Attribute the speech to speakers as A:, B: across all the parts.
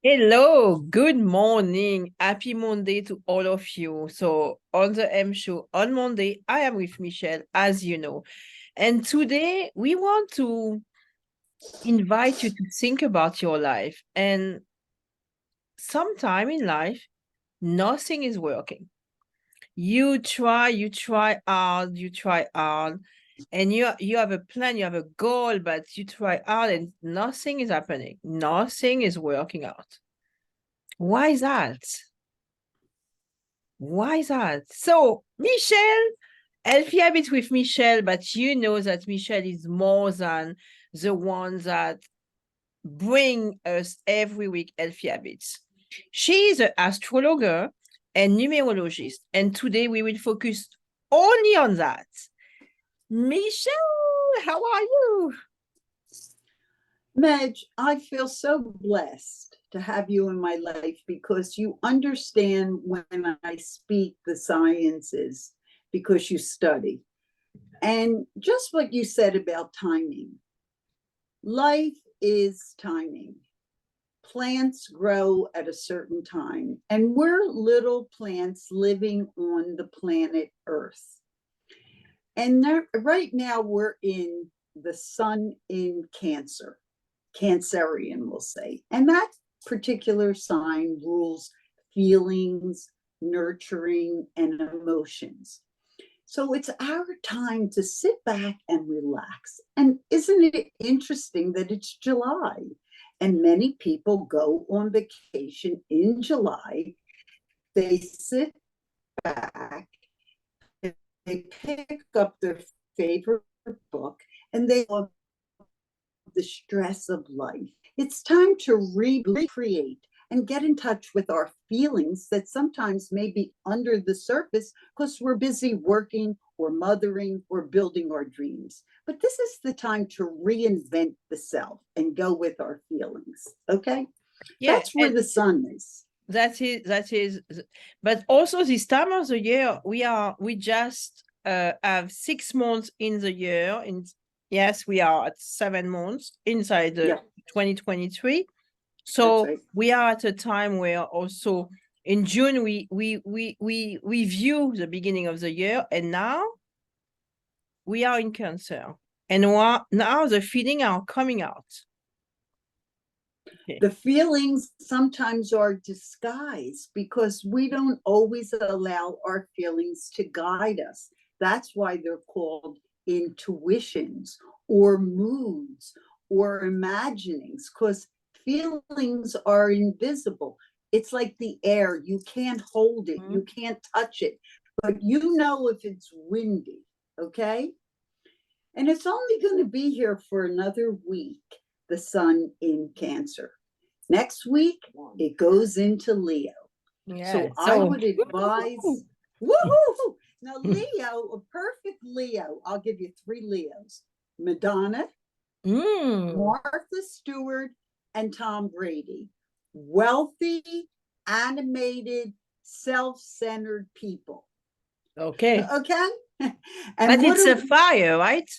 A: Hello, good morning. Happy Monday to all of you. So, on the M show on Monday, I am with Michelle, as you know. And today we want to invite you to think about your life. And sometime in life, nothing is working. You try hard, and you have a plan, you have a goal, but you try hard and nothing is happening. Nothing is working out. Why is that? Why is that? So, Michelle, healthy habits with Michelle, but you know that Michelle is more than the one that bring us every week healthy habits. She is an astrologer and numerologist, and today we will focus only on that. Michelle, how are you?
B: Medge, I feel so blessed to have you in my life because you understand when I speak the sciences because you study. And just what you said about timing. Life is timing. Plants grow at a certain time, and we're little plants living on the planet Earth. And right now we're in the sun in Cancer. Cancerian, we'll say. And that particular sign rules feelings, nurturing, and emotions. So it's our time to sit back and relax. And isn't it interesting that it's July? And many people go on vacation in July. They sit back, they pick up their favorite book, and they love the stress of life. It's time to recreate and get in touch with our feelings that sometimes may be under the surface because we're busy working or mothering or building our dreams. But this is the time to reinvent the self and go with our feelings. Okay?
A: Yeah,
B: that's where the sun is.
A: That is, but also this time of the year, we just have 6 months in the year, and yes, we are at 7 months inside the 2023. So
B: right.
A: We are at a time where also in June we view the beginning of the year, and now we are in Cancer, and now the feelings are coming out.
B: Okay. The feelings sometimes are disguised because we don't always allow our feelings to guide us. That's why they're called intuitions or moods or imaginings, because feelings are invisible. It's like the air. You can't hold it. You can't touch it, but you know if it's windy, okay? And it's only going to be here for another week, the sun in Cancer. Next week, it goes into Leo. So I would advise, woohoo! Now, Leo, a perfect Leo, I'll give you 3 Leos: Madonna, Martha Stewart, and Tom Brady. Wealthy, animated, self-centered people.
A: Okay.
B: Okay?
A: And but it's a fire, right?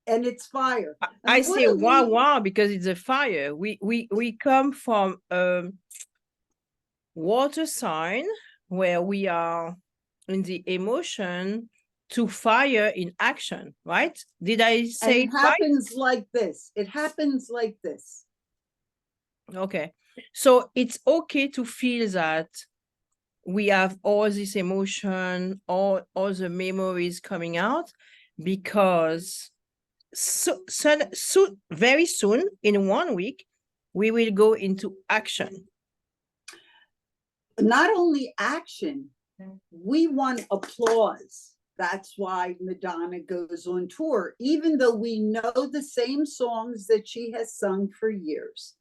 B: And it's fire.
A: I say wow because it's a fire. We come from water sign where we are in the emotion to fire in action, right? Did I say
B: it happens like this? It happens like this.
A: Okay. So it's okay to feel that we have all this emotion, all the memories coming out, because very soon, in 1 week, we will go into action.
B: Not only action, we want applause. That's why Madonna goes on tour, even though we know the same songs that she has sung for years.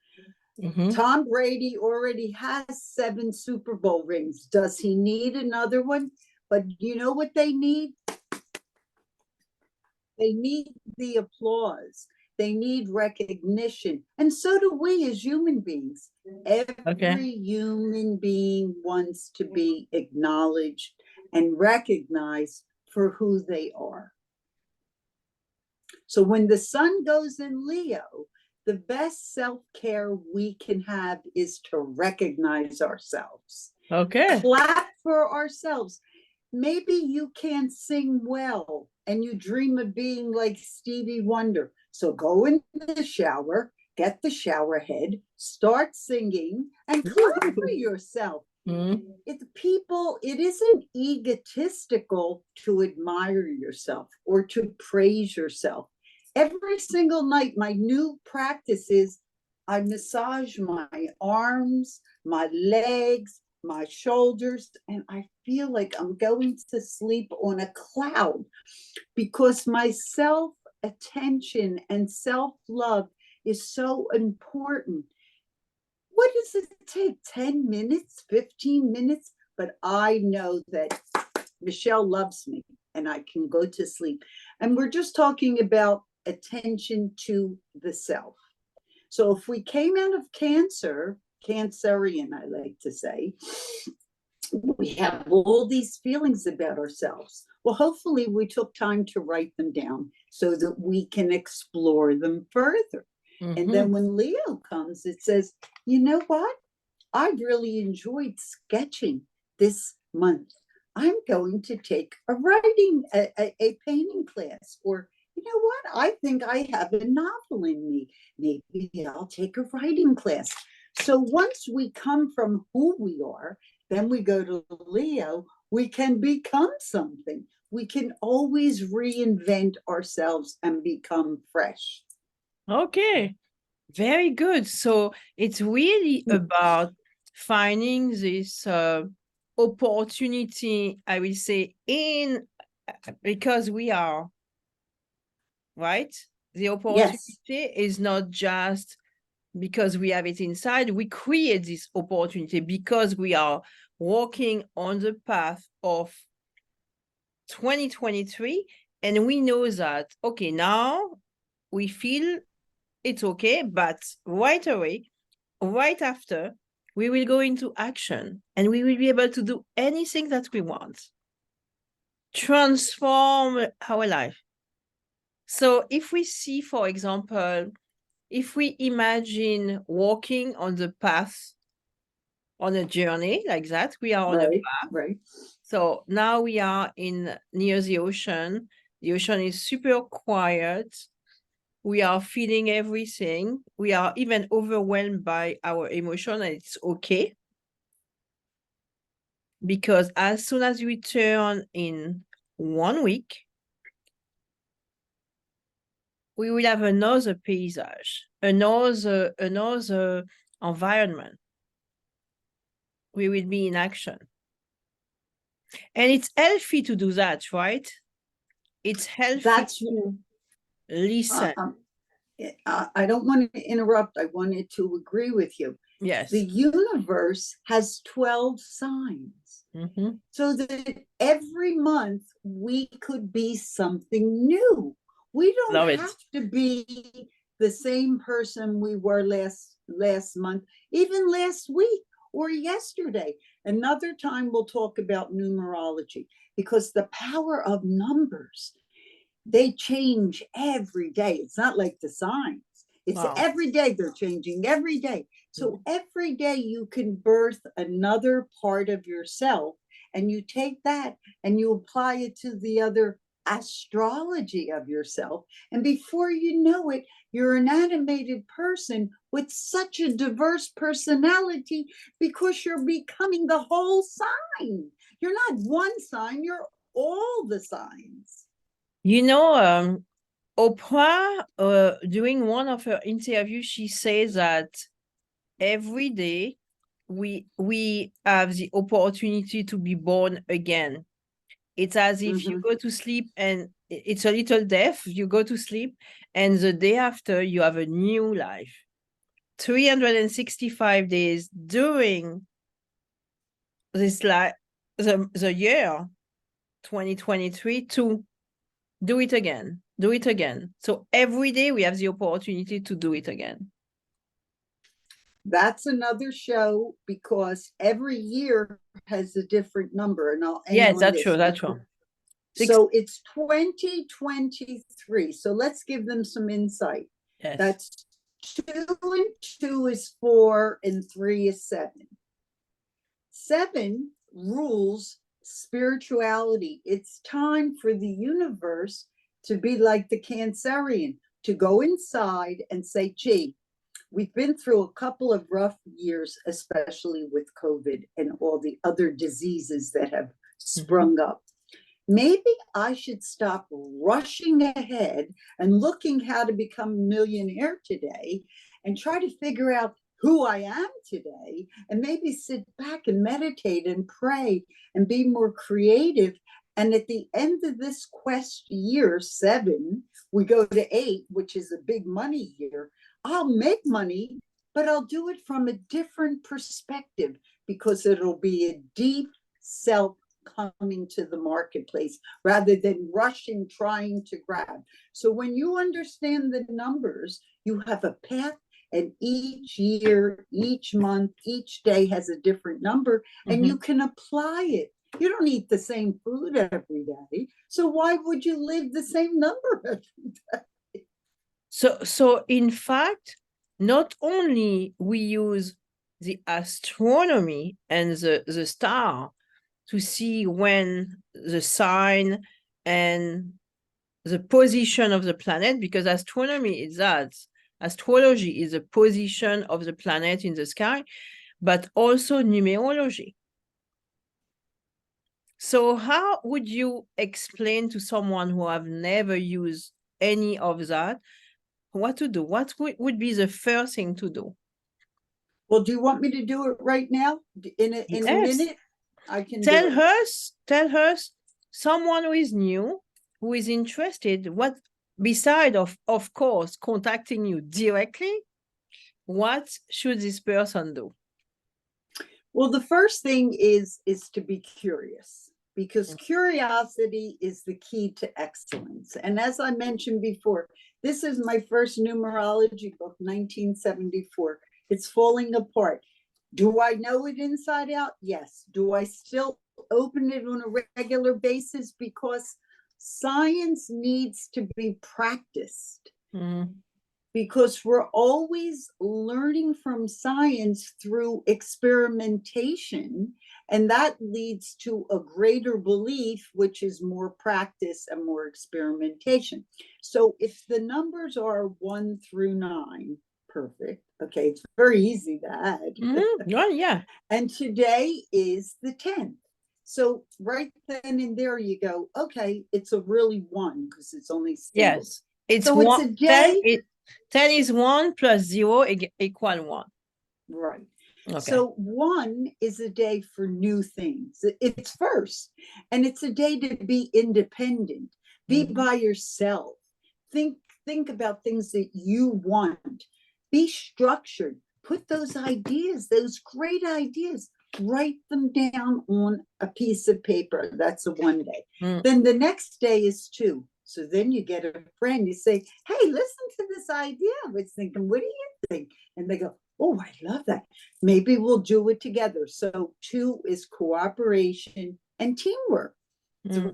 B: Tom Brady already has 7 Super Bowl rings. Does he need another one? But you know what they need? They need the applause. They need recognition. And so do we as human beings. Every human being wants to be acknowledged and recognized for who they are. So when the sun goes in Leo, the best self-care we can have is to recognize ourselves.
A: Okay.
B: Clap for ourselves. Maybe you can't sing well and you dream of being like Stevie Wonder. So go in the shower, get the shower head, start singing, and clap for yourself. It isn't egotistical to admire yourself or to praise yourself. Every single night, my new practice is I massage my arms, my legs, my shoulders, and I feel like I'm going to sleep on a cloud because my self attention and self love is so important. What does it take? 10 minutes, 15 minutes? But I know that Michele loves me and I can go to sleep. And we're just talking about attention to the self. So if we came out of Cancer, Cancerian, I like to say, we have all these feelings about ourselves. Well, hopefully we took time to write them down so that we can explore them further. And then when Leo comes, it says, you know what? I really enjoyed sketching this month. I'm going to take a painting class. Or, you know what? I think I have a novel in me. Maybe I'll take a writing class. So once we come from who we are, then we go to Leo, we can become something. We can always reinvent ourselves and become fresh.
A: Okay. Very good. So it's really about finding this opportunity, I will say, because we are, right? The opportunity is not just because we have it inside. We create this opportunity because we are walking on the path of 2023. And we know that, okay, now we feel it's okay, but right away, right after, we will go into action and we will be able to do anything that we want. Transform our life. So if we see, for example, if we imagine walking on the path, on a journey like that, we are on a path.
B: Right.
A: So now we are near the ocean. The ocean is super quiet. We are feeling everything. We are even overwhelmed by our emotion, and it's okay. Because as soon as we turn in 1 week, we will have another paysage, another environment. We will be in action. And it's healthy to do that, right? It's healthy to listen.
B: I don't want to interrupt. I wanted to agree with you.
A: Yes.
B: The universe has 12 signs. So that every month we could be something new. We don't have to be the same person we were last month, even last week or yesterday. Another time we'll talk about numerology because the power of numbers, they change every day. It's not like the signs. It's every day they're changing every day. So every day you can birth another part of yourself, and you take that and you apply it to the other astrology of yourself. And before you know it, you're an animated person with such a diverse personality because you're becoming the whole sign. You're not one sign, you're all the signs.
A: You know, Oprah, during one of her interviews, she says that every day we have the opportunity to be born again. It's as if you go to sleep and it's a little death. You go to sleep and the day after you have a new life. 365 days during this the year 2023 to do it again. Do it again. So every day we have the opportunity to do it again.
B: That's another show because every year has a different number. And I'll end
A: yes,
B: on
A: that's
B: this.
A: true. That's true.
B: So it's 2023. So let's give them some insight.
A: Yes.
B: That's 2 and 2 is 4, and 3 is 7. 7 rules spirituality. It's time for the universe to be like the Cancerian, to go inside and say, gee, we've been through a couple of rough years, especially with COVID and all the other diseases that have sprung up. Maybe I should stop rushing ahead and looking how to become a millionaire today and try to figure out who I am today, and maybe sit back and meditate and pray and be more creative. And at the end of this quest year 7, we go to 8, which is a big money year. I'll make money, but I'll do it from a different perspective, because it'll be a deep self coming to the marketplace rather than rushing, trying to grab. So when you understand the numbers, you have a path, and each year, each month, each day has a different number, and you can apply it. You don't eat the same food every day, so why would you live the same number every day?
A: So in fact, not only we use the astronomy and the star to see when the sign and the position of the planet, because astronomy is that. Astrology is the position of the planet in the sky, but also numerology. So how would you explain to someone who have never used any of that what to do? What would be the first thing to do?
B: Well, do you want me to do it right now? In a minute? I can
A: tell
B: us,
A: someone who is new, who is interested, what, beside of course contacting you directly, what should this person do?
B: Well, the first thing is to be curious, because curiosity is the key to excellence. And as I mentioned before, this is my first numerology book, 1974. It's falling apart. Do I know it inside out? Yes. Do I still open it on a regular basis? Because science needs to be practiced. Because we're always learning from science through experimentation, and that leads to a greater belief, which is more practice and more experimentation. So if the numbers are 1 through 9, perfect. Okay, it's very easy to add.
A: Oh, yeah.
B: And today is the 10th. So right then and there you go, okay, it's a really 1 because it's only single.
A: Yes, it's
B: so
A: 1.
B: It's a day.
A: 10 is 1 plus 0 equal 1.
B: Right.
A: Okay.
B: So 1 is a day for new things. It's first, and it's a day to be independent, be by yourself, think about things that you want, be structured, put those ideas, those great ideas, write them down on a piece of paper. That's a 1 day. Then the next day is 2. So then you get a friend, you say, hey, listen to this idea I was thinking, what do you think? And they go, oh, I love that. Maybe we'll do it together. So 2 is cooperation and teamwork.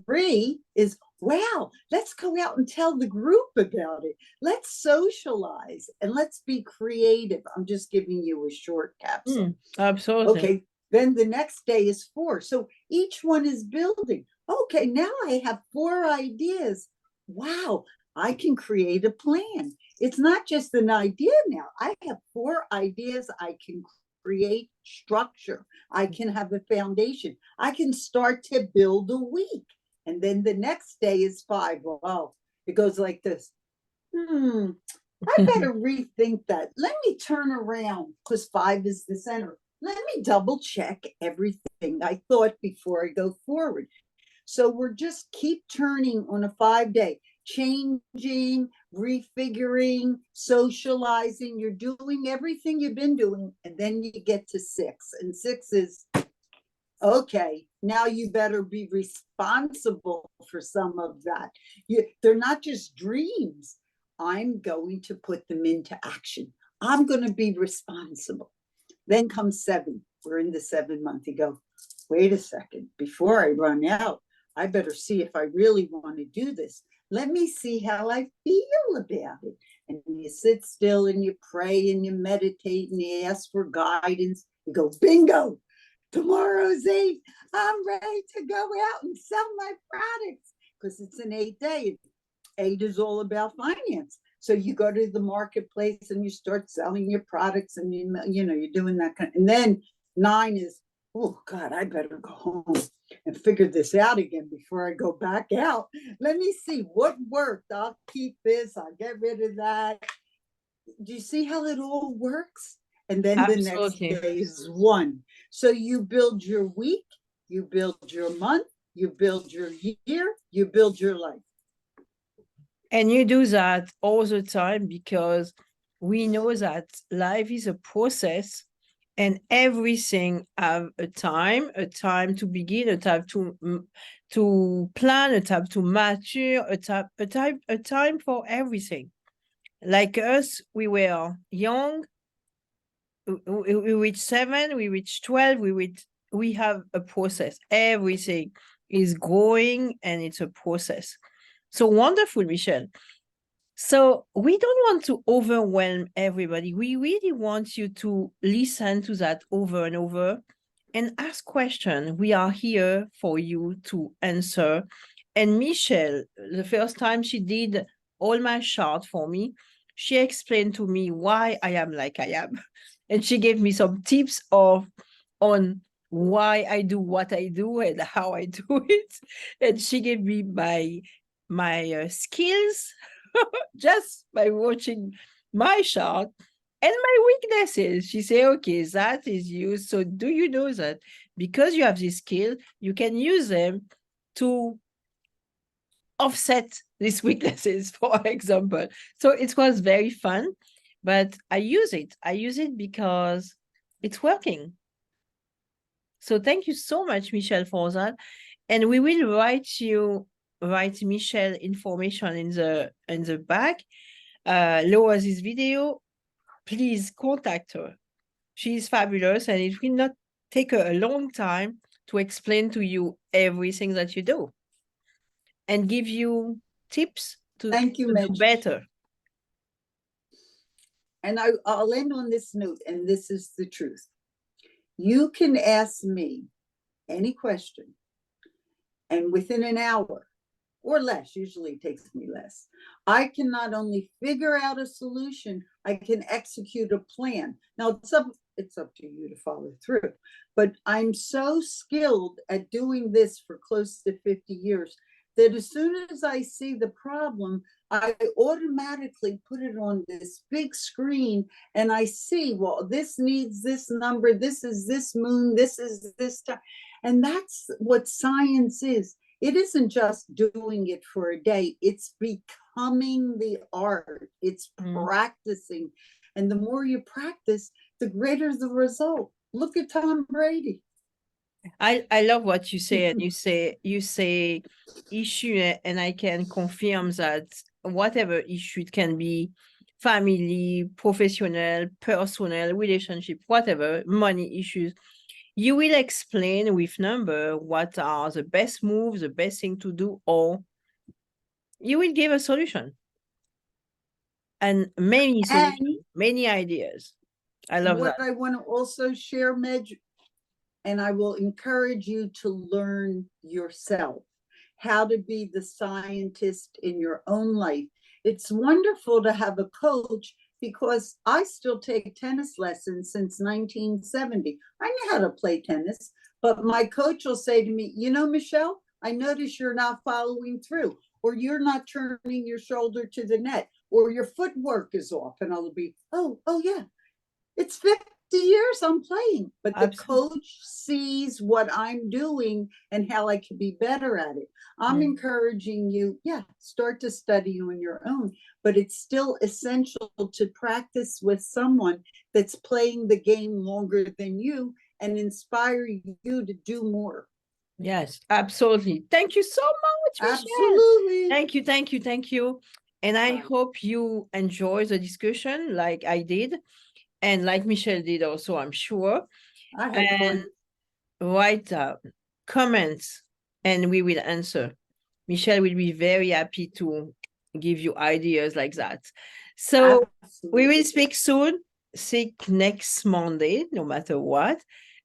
B: 3 is, wow, let's go out and tell the group about it. Let's socialize and let's be creative. I'm just giving you a short capsule.
A: Absolutely.
B: Okay, then the next day is 4. So each one is building. Okay, now I have 4 ideas. Wow, I can create a plan. It's not just an idea now. I have 4 ideas. I can create structure. I can have a foundation. I can start to build a week. And then the next day is 5. Wow, it goes like this. I better rethink that. Let me turn around, because 5 is the center. Let me double check everything I thought before I go forward. So we're just keep turning on a 5-day, changing, refiguring, socializing. You're doing everything you've been doing, and then you get to 6. And 6 is, okay, now you better be responsible for some of that. They're not just dreams. I'm going to put them into action. I'm going to be responsible. Then comes 7. We're in the 7th month. You go, wait a second, before I run out, I better see if I really want to do this. Let me see how I feel about it. and you sit still and you pray and you meditate and you ask for guidance. You go, bingo, tomorrow's 8. I'm ready to go out and sell my products because it's an 8-day. 8 is all about finance. So you go to the marketplace and you start selling your products and you're doing that kind of, and then 9 is, oh God, I better go home and figure this out again before I go back out. Let me see what worked. I'll keep this, I'll get rid of that. Do you see how it all works? And then the next
A: Absolutely.
B: day is 1. So you build your week, you build your month, you build your year, you build your life.
A: And you do that all the time because we know that life is a process and everything have a time to begin, a time to plan, a time to mature, a time for everything. Like us, we were young, we reach 7, we reach 12, we have a process. Everything is growing and it's a process. So wonderful, Michele. So we don't want to overwhelm everybody. We really want you to listen to that over and over and ask questions. We are here for you to answer. And Michele, the first time she did all my chart for me, she explained to me why I am like I am. And she gave me some tips on why I do what I do and how I do it. And she gave me my skills just by watching my chart and my weaknesses. She said, okay, that is you. So do you know that because you have this skill, you can use them to offset these weaknesses, for example. So it was very fun, but I use it. I use it because it's working. So thank you so much, Michele, for that. And we will write Michele information in the back. Lower this video. Please contact her. She is fabulous, and it will not take her a long time to explain to you everything that you do and give you tips to
B: Thank you,
A: do
B: Medge.
A: better.
B: And I'll end on this note, and this is the truth. You can ask me any question, and within an hour or less, usually it takes me less, I can not only figure out a solution, I can execute a plan. Now, it's up to you to follow through, but I'm so skilled at doing this for close to 50 years that as soon as I see the problem, I automatically put it on this big screen and I see, well, this needs this number, this is this moon, this is this time. And that's what science is. It isn't just doing it for a day, it's becoming the art, it's practicing. And the more you practice, the greater the result. Look at Tom Brady.
A: I love what you say, and you say issue, and I can confirm that whatever issue it can be, family, professional, personal, relationship, whatever, money issues, you will explain with number what are the best moves, the best thing to do, or you will give a solution and many solutions, many ideas. I love that.
B: What I want to also share, Medge, and I will encourage you to learn yourself how to be the scientist in your own life. It's wonderful to have a coach because I still take tennis lessons since 1970. I know how to play tennis, but my coach will say to me, you know, Michele, I notice you're not following through, or you're not turning your shoulder to the net, or your footwork is off. And I'll be, oh yeah, it's 50 years I'm playing, but the coach sees what I'm doing and how I can be better at it. I'm encouraging you, start to study on your own, but it's still essential to practice with someone that's playing the game longer than you and inspire you to do more.
A: Yes, absolutely. Thank you so much, Michele.
B: Absolutely.
A: Thank you. And I hope you enjoy the discussion like I did. And like Michele did also, I'm sure.
B: I had fun.
A: Write comments and we will answer. Michele will be very happy to give you ideas like that. So we will
B: Absolutely.
A: speak soon, speak next Monday, no matter what.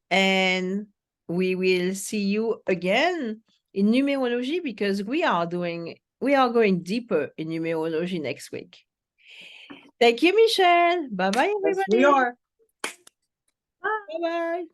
A: And we will see you again in numerology because we are going deeper in numerology next week. Thank you, Michele. Bye-bye,
B: Yes, we
A: everybody.
B: are.
A: Bye-bye.